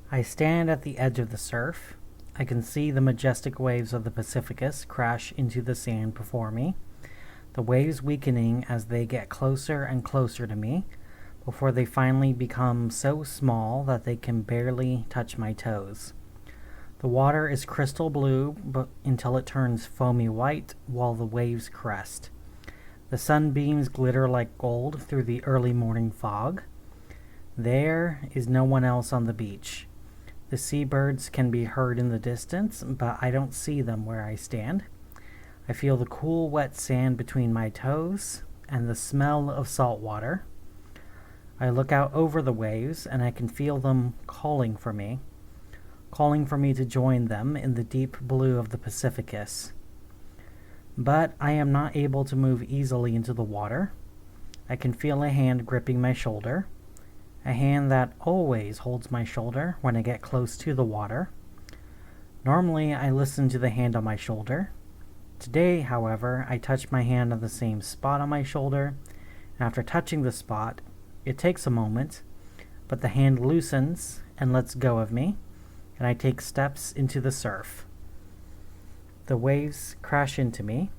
I stand at the edge of the surf. I can see the majestic waves of the Pacificus crash into the sand before me, the waves weakening as they get closer and closer to me, before they finally become so small that they can barely touch my toes. The water is crystal blue until it turns foamy white while the waves crest. The sunbeams glitter like gold through the early morning fog. There is no one else on the beach. The seabirds can be heard in the distance, but I don't see them where I stand. I feel the cool, wet sand between my toes and the smell of salt water. I look out over the waves and I can feel them calling for me to join them in the deep blue of the Pacificus. But I am not able to move easily into the water. I can feel a hand gripping my shoulder, a hand that always holds my shoulder when I get close to the water. Normally, I listen to the hand on my shoulder. Today, however, I touch my hand on the same spot on my shoulder, and after touching the spot, it takes a moment, but the hand loosens and lets go of me, and I take steps into the surf. The waves crash into me,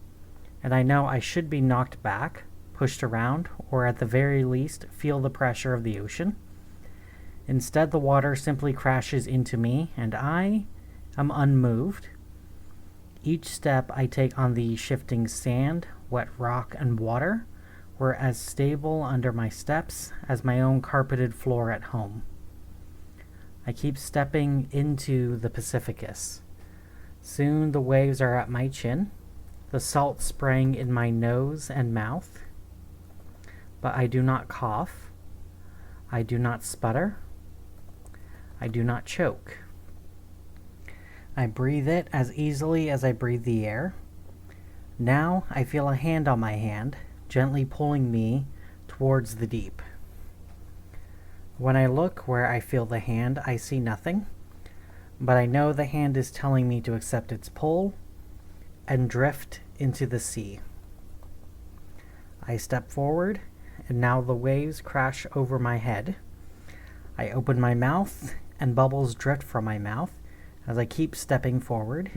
and I know I should be knocked back, pushed around, or at the very least feel the pressure of the ocean. Instead, the water simply crashes into me, and I am unmoved. Each step I take on the shifting sand, wet rock, and water were as stable under my steps as my own carpeted floor at home. I keep stepping into the Pacificus. Soon the waves are at my chin, the salt spraying in my nose and mouth. But I do not cough. I do not sputter. I do not choke. I breathe it as easily as I breathe the air. Now I feel a hand on my hand, gently pulling me towards the deep. When I look where I feel the hand, I see nothing, but I know the hand is telling me to accept its pull and drift into the sea. I step forward, and now the waves crash over my head. I open my mouth, and bubbles drift from my mouth as I keep stepping forward.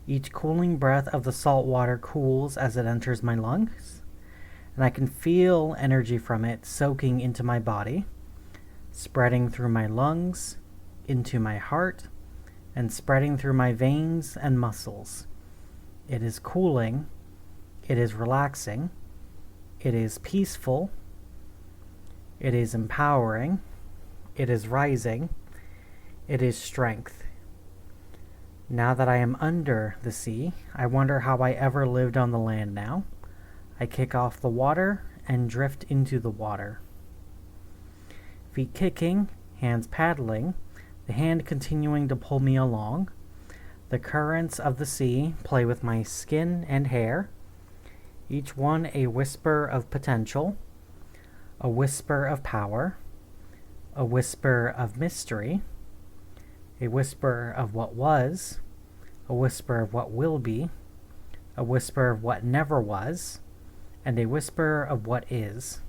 Each cooling breath of the salt water cools as it enters my lungs, and I can feel energy from it soaking into my body, spreading through my lungs, into my heart, and spreading through my veins and muscles. It is cooling, it is relaxing, it is peaceful, it is empowering, it is rising, it is strength. Now that I am under the sea, I wonder how I ever lived on the land now. I kick off the water and drift into the water. Feet kicking, hands paddling, the hand continuing to pull me along. The currents of the sea play with my skin and hair, each one a whisper of potential, a whisper of power, a whisper of mystery, a whisper of what was, a whisper of what will be, a whisper of what never was, and a whisper of what is.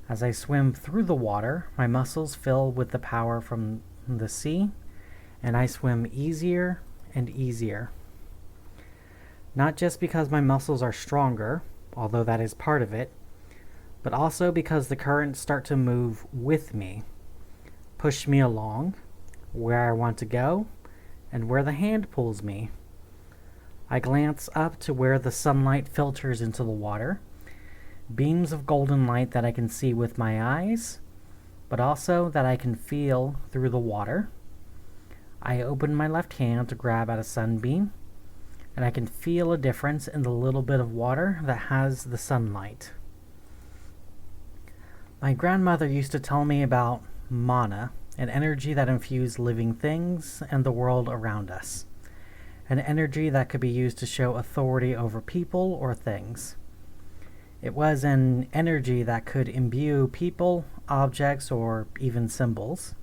As I swim through the water, my muscles fill with the power from the sea, and I swim easier and easier. Not just because my muscles are stronger, although that is part of it, but also because the currents start to move with me, push me along, where I want to go, and where the hand pulls me. I glance up to where the sunlight filters into the water, beams of golden light that I can see with my eyes, but also that I can feel through the water. I open my left hand to grab at a sunbeam, and I can feel a difference in the little bit of water that has the sunlight. My grandmother used to tell me about mana, an energy that infused living things and the world around us, an energy that could be used to show authority over people or things. It was an energy that could imbue people, objects, or even symbols.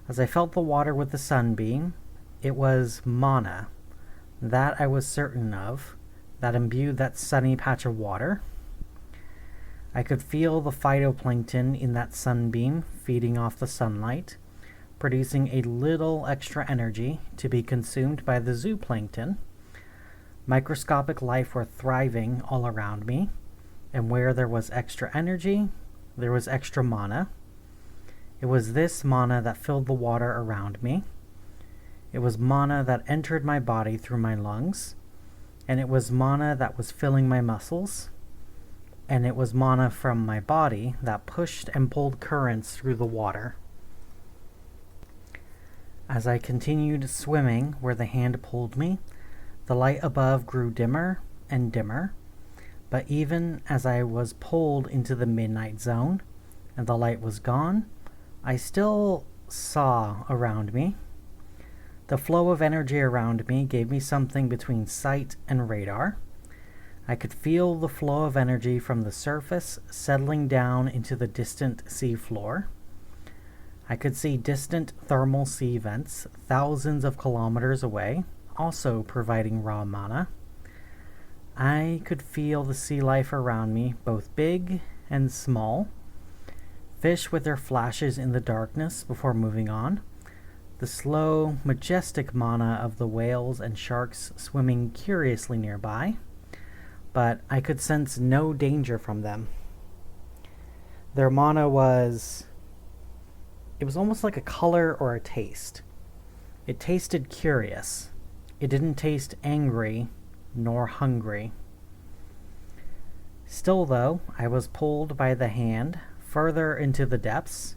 As I felt the water with the sunbeam, it was mana, that I was certain of, that imbued that sunny patch of water. I could feel the phytoplankton in that sunbeam feeding off the sunlight, producing a little extra energy to be consumed by the zooplankton. Microscopic life were thriving all around me, and where there was extra energy, there was extra mana. It was this mana that filled the water around me. It was mana that entered my body through my lungs, and it was mana that was filling my muscles, and it was mana from my body that pushed and pulled currents through the water. As I continued swimming where the hand pulled me, the light above grew dimmer and dimmer, but even as I was pulled into the midnight zone and the light was gone, I still saw around me. The flow of energy around me gave me something between sight and radar. I could feel the flow of energy from the surface settling down into the distant sea floor. I could see distant thermal sea vents thousands of kilometers away, also providing raw mana. I could feel the sea life around me, both big and small. Fish with their flashes in the darkness before moving on. The slow, majestic mana of the whales and sharks swimming curiously nearby, but I could sense no danger from them. Their mana was almost like a color or a taste. It tasted curious. It didn't taste angry nor hungry. Still, though, I was pulled by the hand further into the depths,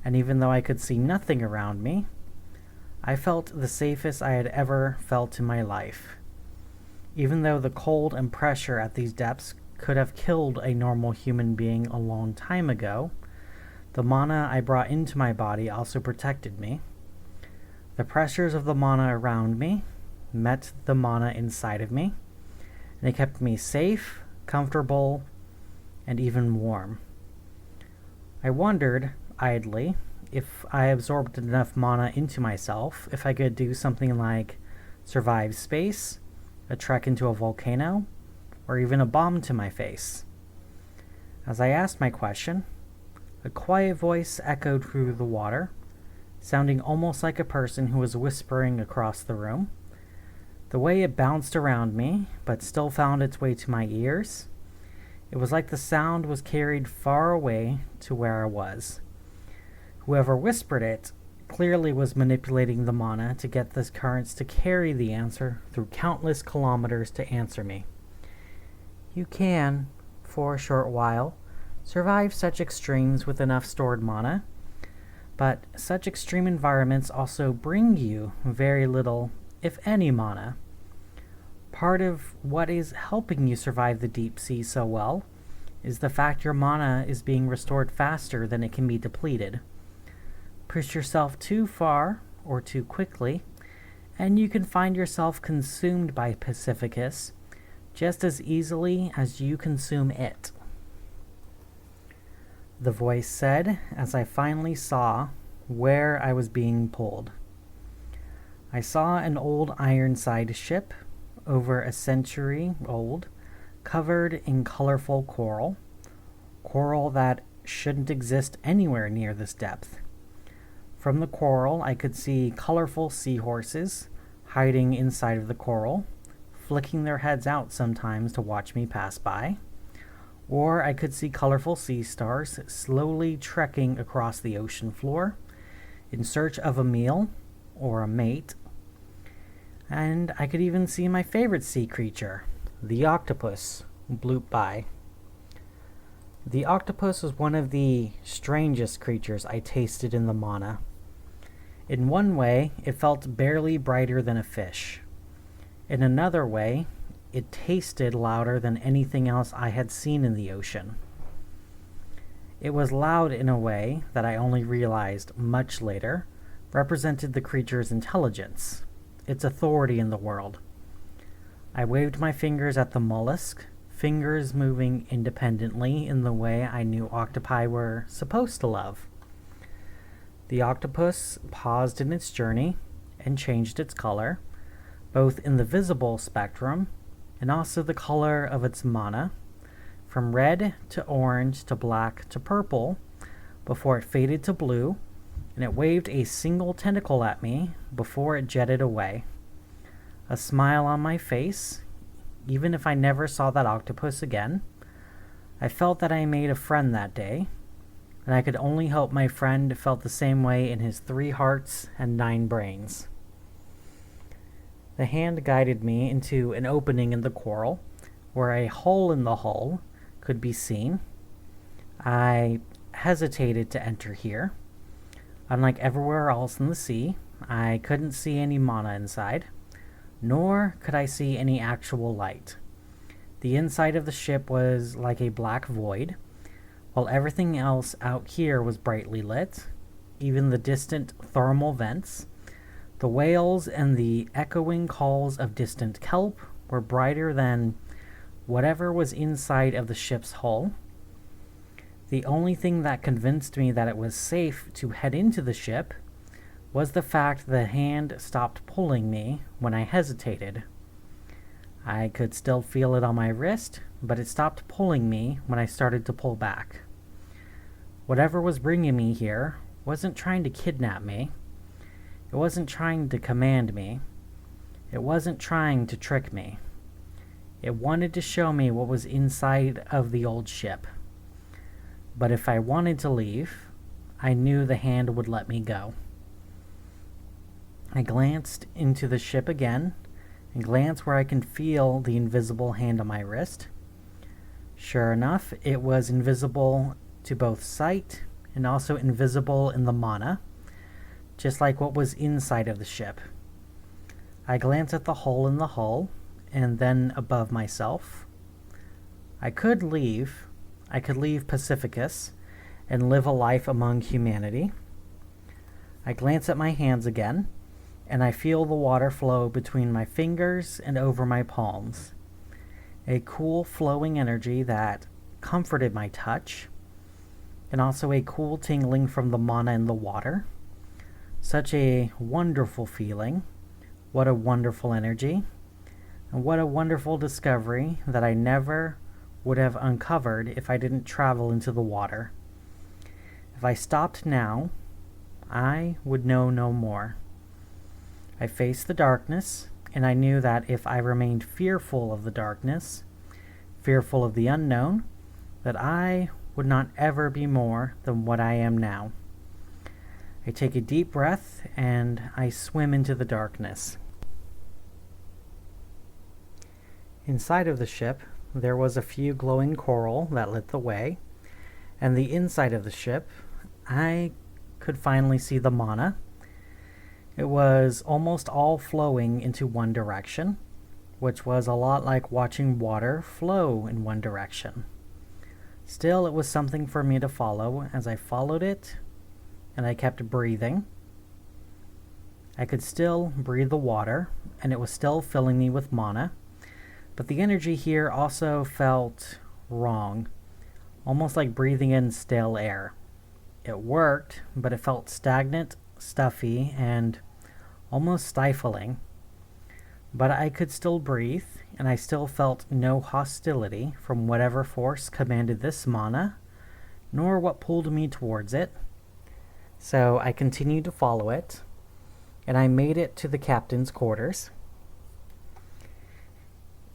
and even though I could see nothing around me, I felt the safest I had ever felt in my life. Even though the cold and pressure at these depths could have killed a normal human being a long time ago, the mana I brought into my body also protected me. The pressures of the mana around me met the mana inside of me, and it kept me safe, comfortable, and even warm. I wondered, idly, if I absorbed enough mana into myself, if I could do something like survive space, a trek into a volcano, or even a bomb to my face. As I asked my question, a quiet voice echoed through the water, sounding almost like a person who was whispering across the room. The way it bounced around me, but still found its way to my ears, it was like the sound was carried far away to where I was. Whoever whispered it clearly was manipulating the mana to get the currents to carry the answer through countless kilometers to answer me. You can, for a short while, survive such extremes with enough stored mana, but such extreme environments also bring you very little, if any, mana. Part of what is helping you survive the deep sea so well is the fact your mana is being restored faster than it can be depleted. Push yourself too far or too quickly, and you can find yourself consumed by Pacificus just as easily as you consume it. The voice said as I finally saw where I was being pulled. I saw an old Ironside ship, over a century old, covered in colorful coral that shouldn't exist anywhere near this depth. From the coral, I could see colorful seahorses hiding inside of the coral, flicking their heads out sometimes to watch me pass by. Or I could see colorful sea stars slowly trekking across the ocean floor in search of a meal or a mate. And I could even see my favorite sea creature, the octopus, bloop by. The octopus was one of the strangest creatures I tasted in the mana. In one way, it felt barely brighter than a fish. In another way, it tasted louder than anything else I had seen in the ocean. It was loud in a way that I only realized much later represented the creature's intelligence, its authority in the world. I waved my fingers at the mollusk, fingers moving independently in the way I knew octopi were supposed to love. The octopus paused in its journey and changed its color, both in the visible spectrum and also the color of its mana, from red to orange to black to purple, before it faded to blue and it waved a single tentacle at me before it jetted away. A smile on my face, even if I never saw that octopus again. I felt that I made a friend that day, and I could only hope my friend felt the same way in his 3 hearts and 9 brains. The hand guided me into an opening in the coral, where a hole in the hull could be seen. I hesitated to enter here. Unlike everywhere else in the sea, I couldn't see any mana inside, nor could I see any actual light. The inside of the ship was like a black void, while everything else out here was brightly lit. Even the distant thermal vents, the whales, and the echoing calls of distant kelp were brighter than whatever was inside of the ship's hull. The only thing that convinced me that it was safe to head into the ship was the fact the hand stopped pulling me when I hesitated. I could still feel it on my wrist, but it stopped pulling me when I started to pull back. Whatever was bringing me here wasn't trying to kidnap me. It wasn't trying to command me. It wasn't trying to trick me. It wanted to show me what was inside of the old ship. But if I wanted to leave, I knew the hand would let me go. I glanced into the ship again, and glanced where I could feel the invisible hand on my wrist. Sure enough, it was invisible to both sight and also invisible in the mana, just like what was inside of the ship. I glanced at the hole in the hull, and then above myself. I could leave Pacificus and live a life among humanity. I glance at my hands again, and I feel the water flow between my fingers and over my palms. A cool flowing energy that comforted my touch, and also a cool tingling from the mana in the water. Such a wonderful feeling. What a wonderful energy. And what a wonderful discovery that I never would have uncovered if I didn't travel into the water. If I stopped now, I would know no more. I faced the darkness, and I knew that if I remained fearful of the darkness, fearful of the unknown, that I would not ever be more than what I am now. I take a deep breath, and I swim into the darkness. Inside of the ship, there was a few glowing coral that lit the way, and the inside of the ship, I could finally see the mana. It was almost all flowing into one direction, which was a lot like watching water flow in one direction. Still, it was something for me to follow as I followed it, and I kept breathing. I could still breathe the water, and it was still filling me with mana, but the energy here also felt wrong, almost like breathing in stale air. It worked, but it felt stagnant, stuffy, and almost stifling. But I could still breathe, and I still felt no hostility from whatever force commanded this mana, nor what pulled me towards it. So I continued to follow it, and I made it to the captain's quarters.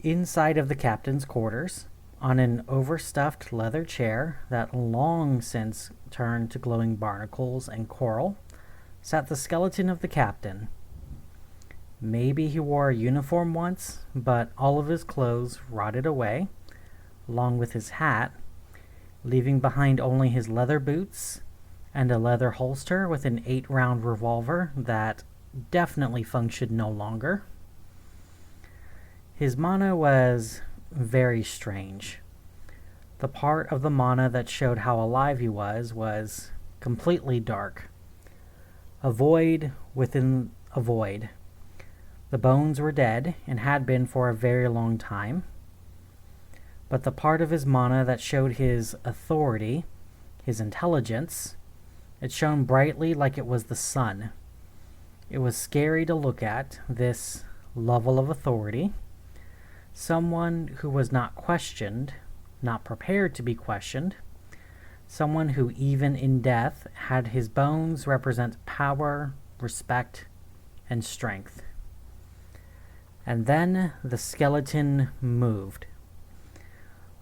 Inside of the captain's quarters, on an overstuffed leather chair that long since turned to glowing barnacles and coral, sat the skeleton of the captain. Maybe he wore a uniform once, but all of his clothes rotted away, along with his hat, leaving behind only his leather boots and a leather holster with an 8-round revolver that definitely functioned no longer. His mana was very strange. The part of the mana that showed how alive he was completely dark. A void within a void. The bones were dead and had been for a very long time. But the part of his mana that showed his authority, his intelligence, it shone brightly like it was the sun. It was scary to look at, this level of authority. Someone who was not questioned, not prepared to be questioned, Someone who, even in death, had his bones represent power, respect, and strength. And then the skeleton moved.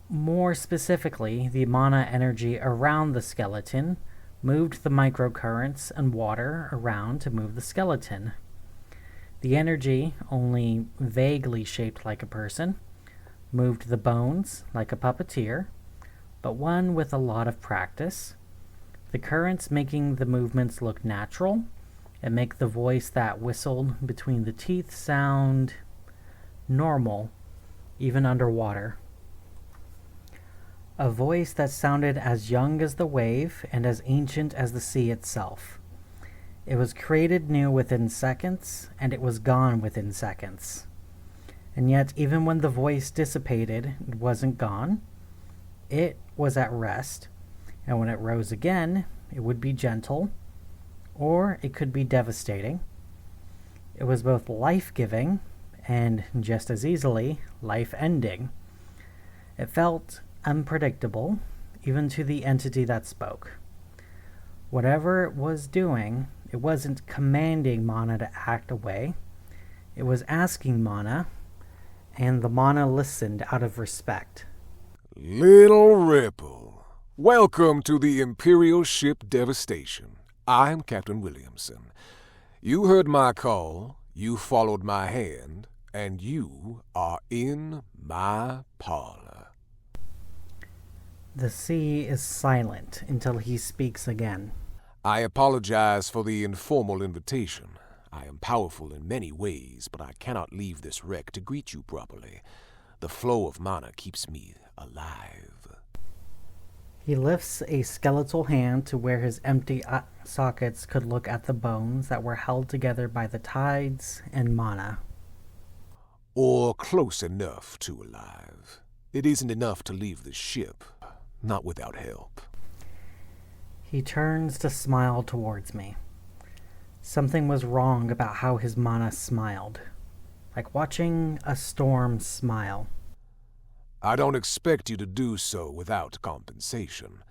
More specifically, the mana energy around the skeleton moved the microcurrents and water around to move the skeleton. The energy, only vaguely shaped like a person, moved the bones like a puppeteer, but one with a lot of practice. The currents making the movements look natural and make the voice that whistled between the teeth sound normal, even underwater. A voice that sounded as young as the wave and as ancient as the sea itself. It was created new within seconds, and it was gone within seconds. And yet, even when the voice dissipated, it wasn't gone. It was at rest, and when it rose again, it would be gentle, or it could be devastating. It was both life-giving and, just as easily, life-ending. It felt unpredictable, even to the entity that spoke. Whatever it was doing, it wasn't commanding mana to act away. It was asking mana, and the mana listened out of respect. Little Ripple, welcome to the Imperial ship Devastation. I'm Captain Williamson. You heard my call, you followed my hand, and you are in my parlor. The sea is silent until he speaks again. I apologize for the informal invitation. I am powerful in many ways, but I cannot leave this wreck to greet you properly. The flow of mana keeps me alive. He lifts a skeletal hand to where his empty sockets could look at the bones that were held together by the tides and mana. Or close enough to alive. It isn't enough to leave the ship, not without help. He turns to smile towards me. Something was wrong about how his mana smiled, like watching a storm smile. I don't expect you to do so without compensation.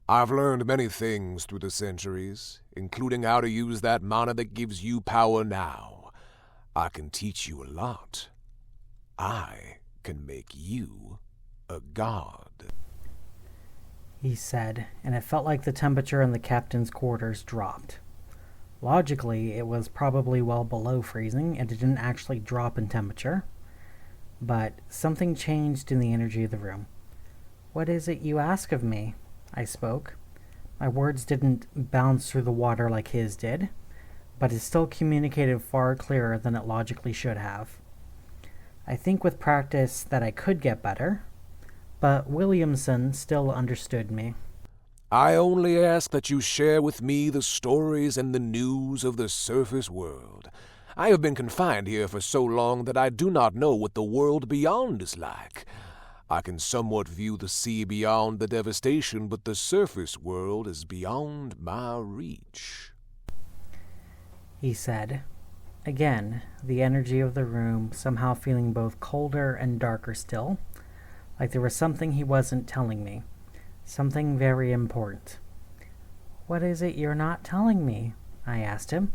I've learned many things through the centuries, including how to use that mana that gives you power now. I can teach you a lot. I can make you a god. He said, and it felt like the temperature in the captain's quarters dropped. Logically, it was probably well below freezing, and it didn't actually drop in temperature. But something changed in the energy of the room. "What is it you ask of me?" I spoke. My words didn't bounce through the water like his did, but it still communicated far clearer than it logically should have. I think with practice that I could get better, but Williamson still understood me. I only ask that you share with me the stories and the news of the surface world. I have been confined here for so long that I do not know what the world beyond is like. I can somewhat view the sea beyond the devastation, but the surface world is beyond my reach. He said, again, the energy of the room somehow feeling both colder and darker still, like there was something he wasn't telling me, something very important. "What is it you're not telling me?" I asked him,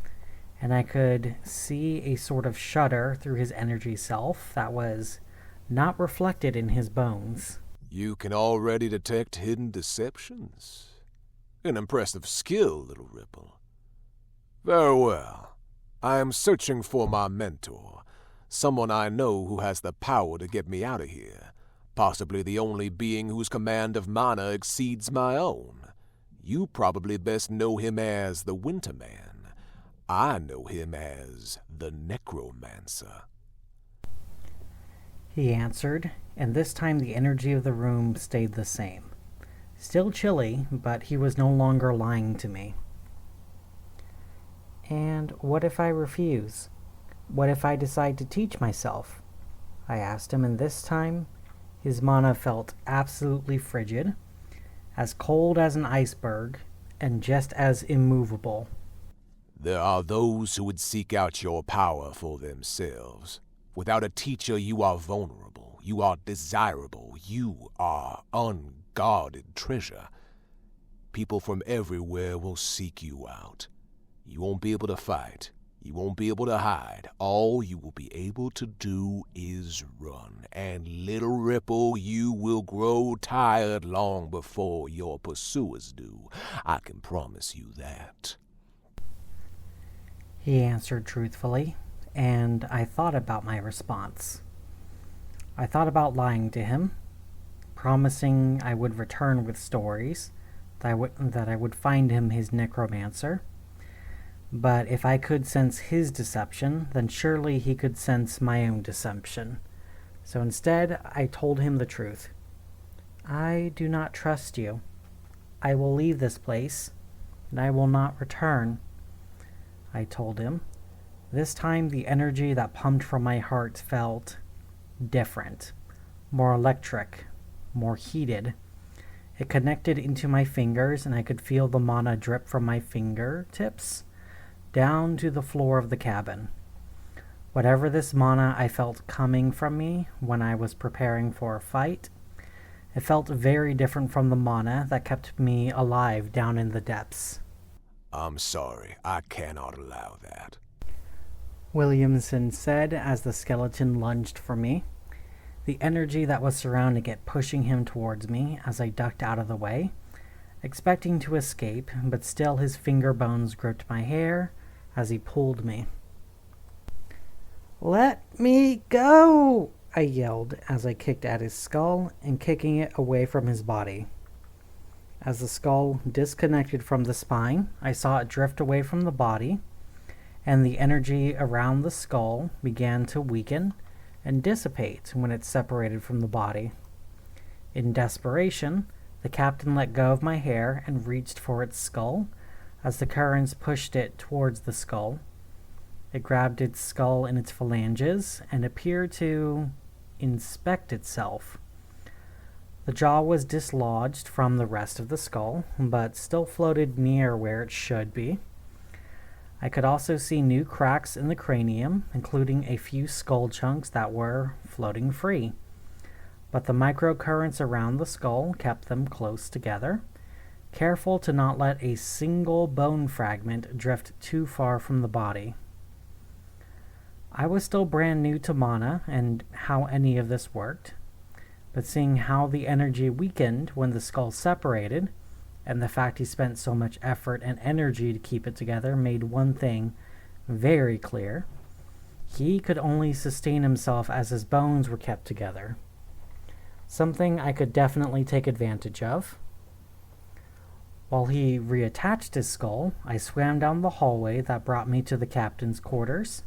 and I could see a sort of shudder through his energy self that was not reflected in his bones. You can already detect hidden deceptions. An impressive skill, little Ripple. Very well. I am searching for my mentor, someone I know who has the power to get me out of here, possibly the only being whose command of mana exceeds my own. You probably best know him as the Winter Man. I know him as the Necromancer. He answered, and this time the energy of the room stayed the same. Still chilly, but he was no longer lying to me. "And what if I refuse? What if I decide to teach myself?" I asked him, and this time his mana felt absolutely frigid, as cold as an iceberg, and just as immovable. There are those who would seek out your power for themselves. Without a teacher, you are vulnerable, you are desirable, you are unguarded treasure. People from everywhere will seek you out. You won't be able to fight. You won't be able to hide. All you will be able to do is run. And little Ripple, you will grow tired long before your pursuers do. I can promise you that. He answered truthfully, and I thought about my response. I thought about lying to him, promising I would return with stories, that I would find him his necromancer. But if I could sense his deception, then surely he could sense my own deception. So instead, I told him the truth. I do not trust you. I will leave this place, and I will not return, I told him. This time the energy that pumped from my heart felt different, more electric, more heated. It connected into my fingers, and I could feel the mana drip from my fingertips down to the floor of the cabin. Whatever this mana I felt coming from me when I was preparing for a fight, it felt very different from the mana that kept me alive down in the depths. I'm sorry, I cannot allow that, Williamson said as the skeleton lunged for me, the energy that was surrounding it pushing him towards me as I ducked out of the way, expecting to escape, but still his finger bones gripped my hair as he pulled me. "Let me go!" I yelled as I kicked at his skull and kicking it away from his body. As the skull disconnected from the spine, I saw it drift away from the body, and the energy around the skull began to weaken and dissipate when it separated from the body. In desperation, the captain let go of my hair and reached for its skull as the currents pushed it towards the skull. It grabbed its skull in its phalanges and appeared to inspect itself. The jaw was dislodged from the rest of the skull, but still floated near where it should be. I could also see new cracks in the cranium, including a few skull chunks that were floating free. But the microcurrents around the skull kept them close together, careful to not let a single bone fragment drift too far from the body. I was still brand new to mana and how any of this worked, but seeing how the energy weakened when the skull separated, and the fact he spent so much effort and energy to keep it together made one thing very clear. He could only sustain himself as his bones were kept together. Something I could definitely take advantage of. While he reattached his skull, I swam down the hallway that brought me to the captain's quarters,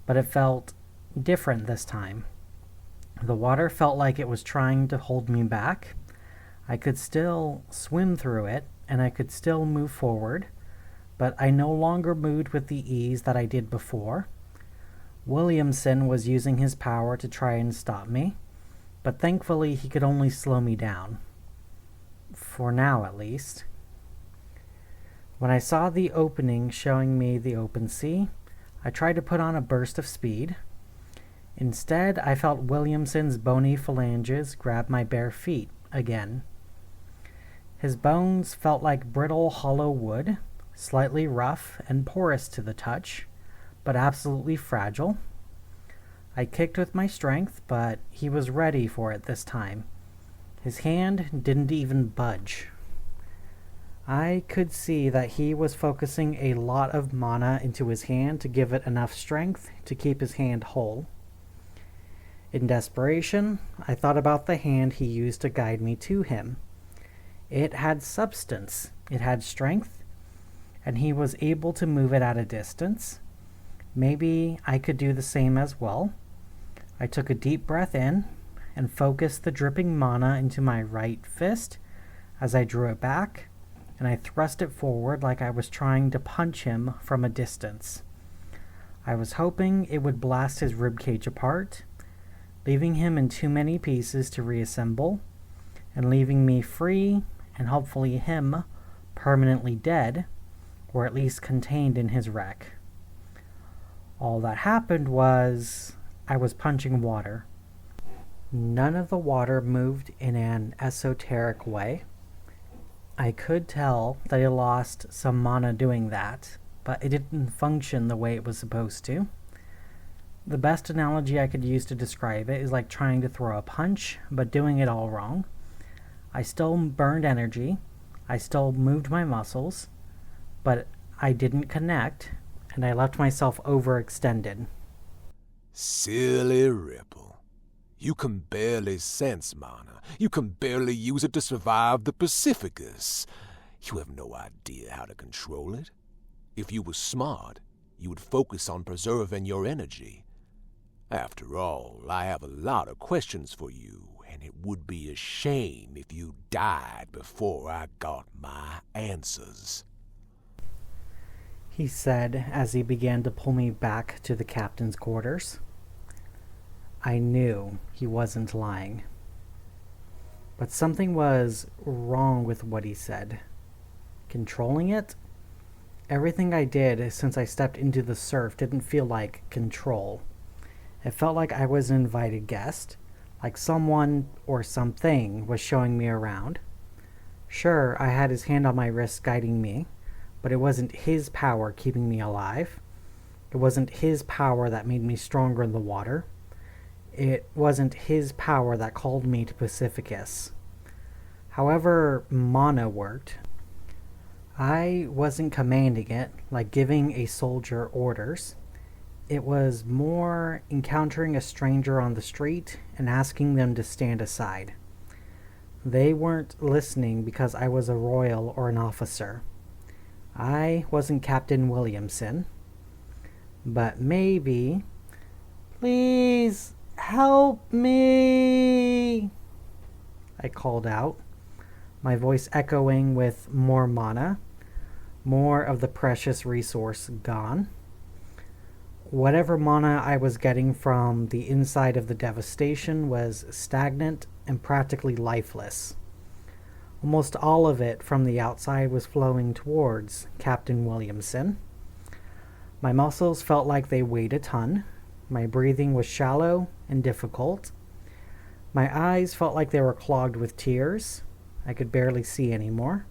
but it felt different this time. The water felt like it was trying to hold me back. I could still swim through it, and I could still move forward, but I no longer moved with the ease that I did before. Williamson was using his power to try and stop me, but thankfully he could only slow me down. For now, at least. When I saw the opening showing me the open sea, I tried to put on a burst of speed. Instead, I felt Williamson's bony phalanges grab my bare feet again. His bones felt like brittle, hollow wood, slightly rough and porous to the touch, but absolutely fragile. I kicked with my strength, but he was ready for it this time. His hand didn't even budge. I could see that he was focusing a lot of mana into his hand to give it enough strength to keep his hand whole. In desperation, I thought about the hand he used to guide me to him. It had substance, it had strength, and he was able to move it at a distance. Maybe I could do the same as well. I took a deep breath in and focused the dripping mana into my right fist as I drew it back, and I thrust it forward like I was trying to punch him from a distance. I was hoping it would blast his ribcage apart, leaving him in too many pieces to reassemble, and leaving me free, and hopefully him permanently dead, or at least contained in his wreck. All that happened was I was punching water. None of the water moved in an esoteric way. I could tell that I lost some mana doing that, but it didn't function the way it was supposed to. The best analogy I could use to describe it is like trying to throw a punch, but doing it all wrong. I still burned energy, I still moved my muscles, but I didn't connect, and I left myself overextended. Silly Ripple. You can barely sense mana. You can barely use it to survive the Pacificus. You have no idea how to control it. If you were smart, you would focus on preserving your energy. After all, I have a lot of questions for you, and it would be a shame if you died before I got my answers. He said as he began to pull me back to the captain's quarters. I knew he wasn't lying. But something was wrong with what he said. Controlling it? Everything I did since I stepped into the surf didn't feel like control. It felt like I was an invited guest, like someone or something was showing me around. Sure, I had his hand on my wrist guiding me, but it wasn't his power keeping me alive. It wasn't his power that made me stronger in the water. It wasn't his power that called me to Pacificus. However mana worked, I wasn't commanding it like giving a soldier orders. It was more encountering a stranger on the street and asking them to stand aside. They weren't listening because I was a royal or an officer. I wasn't Captain Williamson. But maybe... Please help me! I called out, my voice echoing with more mana, more of the precious resource gone. Whatever mana I was getting from the inside of the devastation was stagnant and practically lifeless. Almost all of it from the outside was flowing towards Captain Williamson. My muscles felt like they weighed a ton. My breathing was shallow and difficult. My eyes felt like they were clogged with tears. I could barely see anymore.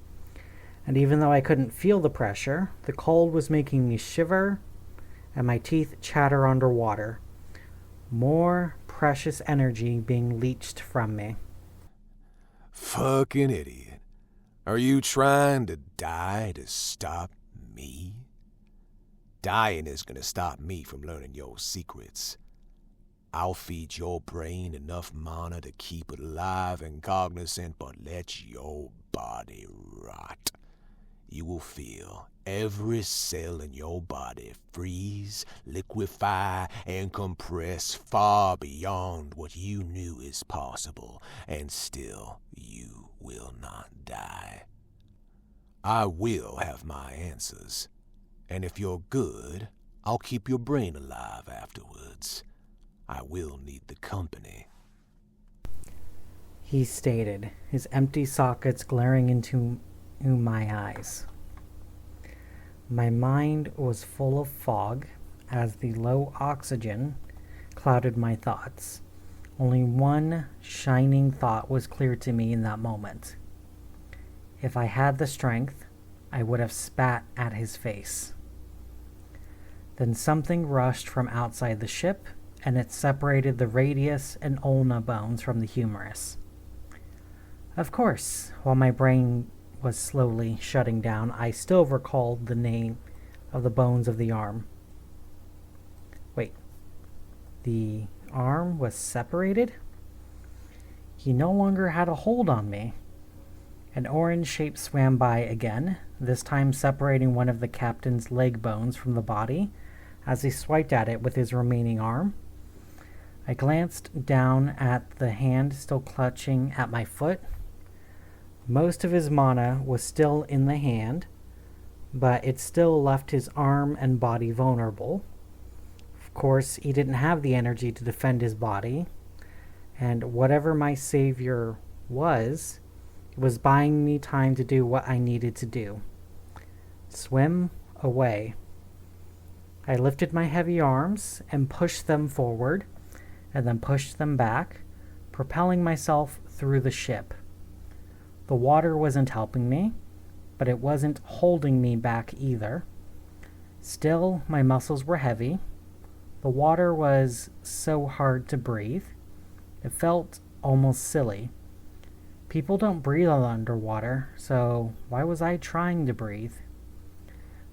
And even though I couldn't feel the pressure, the cold was making me shiver and my teeth chatter underwater. More precious energy being leached from me. Fucking idiot. Are you trying to die to stop me? Dying is gonna stop me from learning your secrets. I'll feed your brain enough mana to keep it alive and cognizant, but let your body rot. You will feel every cell in your body freeze, liquefy, and compress far beyond what you knew is possible, and still you will not die. I will have my answers, and if you're good, I'll keep your brain alive afterwards. I will need the company. He stated, his empty sockets glaring into my eyes. My mind was full of fog as the low oxygen clouded my thoughts. Only one shining thought was clear to me in that moment. If I had the strength, I would have spat at his face. Then something rushed from outside the ship, and it separated the radius and ulna bones from the humerus. Of course, while my brain was slowly shutting down, I still recalled the name of the bones of the arm. Wait, the arm was separated? He no longer had a hold on me. An orange shape swam by again, this time separating one of the captain's leg bones from the body as he swiped at it with his remaining arm. I glanced down at the hand still clutching at my foot. Most of his mana was still in the hand, but it still left his arm and body vulnerable. Of course, he didn't have the energy to defend his body, and whatever my savior was, it was buying me time to do what I needed to do. Swim away. I lifted my heavy arms and pushed them forward, and then pushed them back, propelling myself through the ship. The water wasn't helping me, but it wasn't holding me back either. Still, my muscles were heavy. The water was so hard to breathe. It felt almost silly. People don't breathe underwater, so why was I trying to breathe?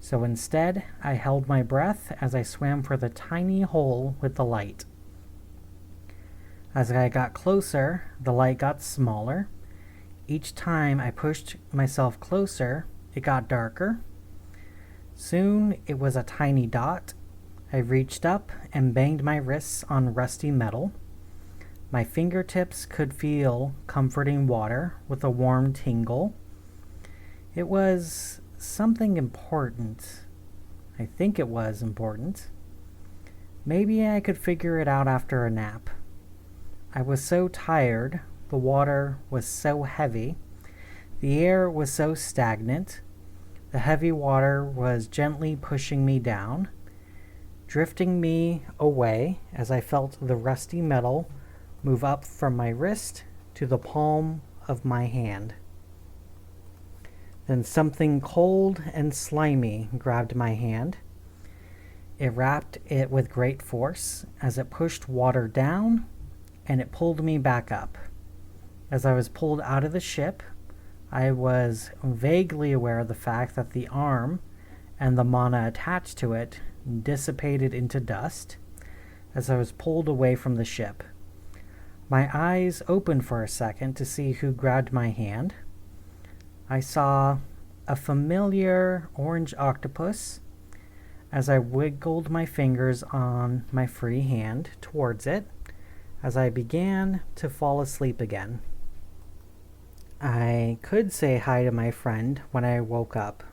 So instead, I held my breath as I swam for the tiny hole with the light. As I got closer, the light got smaller. Each time I pushed myself closer, it got darker. Soon it was a tiny dot. I reached up and banged my wrists on rusty metal. My fingertips could feel comforting water with a warm tingle. It was something important. I think it was important. Maybe I could figure it out after a nap. I was so tired. The water was so heavy. The air was so stagnant. The heavy water was gently pushing me down, drifting me away as I felt the rusty metal move up from my wrist to the palm of my hand. Then something cold and slimy grabbed my hand. It wrapped it with great force as it pushed water down, and it pulled me back up. As I was pulled out of the ship, I was vaguely aware of the fact that the arm and the mana attached to it dissipated into dust as I was pulled away from the ship. My eyes opened for a second to see who grabbed my hand. I saw a familiar orange octopus. As I wiggled my fingers on my free hand towards it, as I began to fall asleep again. I could say hi to my friend when I woke up.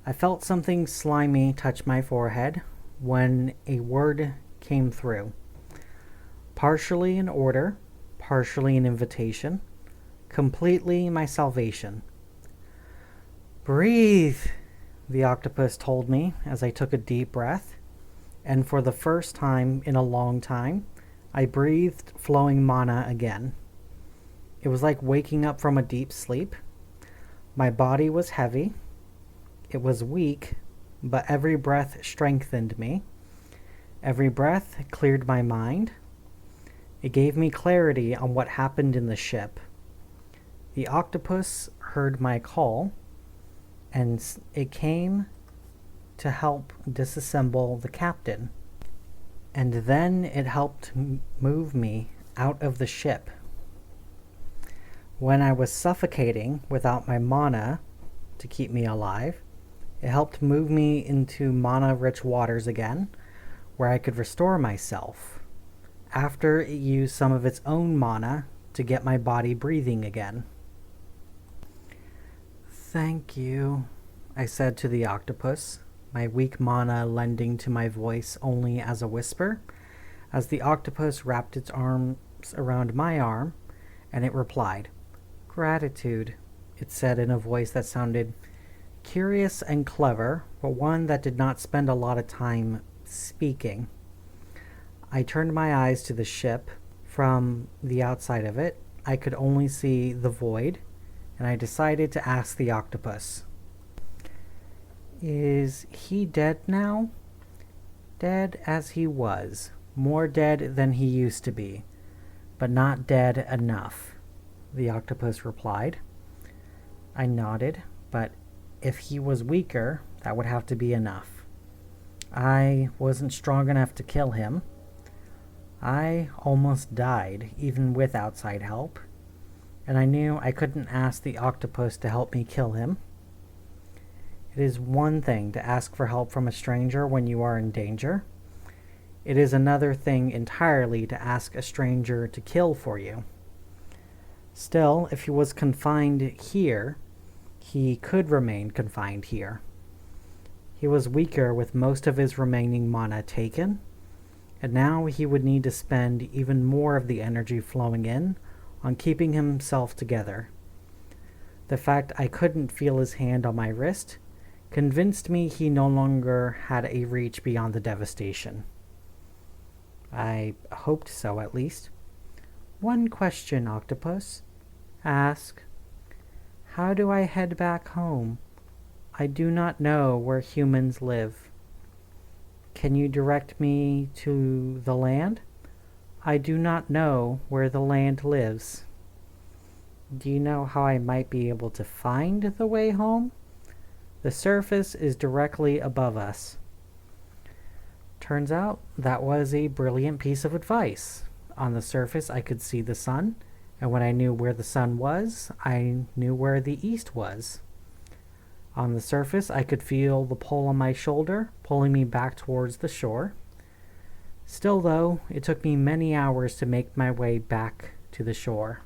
I felt something slimy touch my forehead when a word came through. Partially an order, partially an invitation, completely my salvation. "Breathe," the octopus told me as I took a deep breath, and for the first time in a long time, I breathed flowing mana again. It was like waking up from a deep sleep. My body was heavy. It was weak, but every breath strengthened me. Every breath cleared my mind. It gave me clarity on what happened in the ship. The octopus heard my call, and it came to help disassemble the captain. And then it helped move me out of the ship. When I was suffocating without my mana to keep me alive, it helped move me into mana-rich waters again, where I could restore myself, after it used some of its own mana to get my body breathing again. "Thank you," I said to the octopus, my weak mana lending to my voice only as a whisper, as the octopus wrapped its arms around my arm, and it replied, "Gratitude," it said in a voice that sounded curious and clever, but one that did not spend a lot of time speaking. I turned my eyes to the ship. From the outside of it, I could only see the void, and I decided to ask the octopus, "Is he dead now?" "Dead as he was, more dead than he used to be, but not dead enough," the octopus replied. I nodded, but if he was weaker, that would have to be enough. I wasn't strong enough to kill him. I almost died, even with outside help, and I knew I couldn't ask the octopus to help me kill him. It is one thing to ask for help from a stranger when you are in danger. It is another thing entirely to ask a stranger to kill for you. Still, if he was confined here, he could remain confined here. He was weaker with most of his remaining mana taken, and now he would need to spend even more of the energy flowing in on keeping himself together. The fact I couldn't feel his hand on my wrist convinced me he no longer had a reach beyond the devastation. I hoped so, at least. "One question, octopus." "Ask," How do I head back home? I do not know where humans live. Can you direct me to the land? I do not know where the land lives. Do you know how I might be able to find the way home? The surface is directly above us. Turns out that was a brilliant piece of advice. On the surface, I could see the sun, and when I knew where the sun was, I knew where the east was. On the surface, I could feel the pull on my shoulder, pulling me back towards the shore. Still, though, it took me many hours to make my way back to the shore.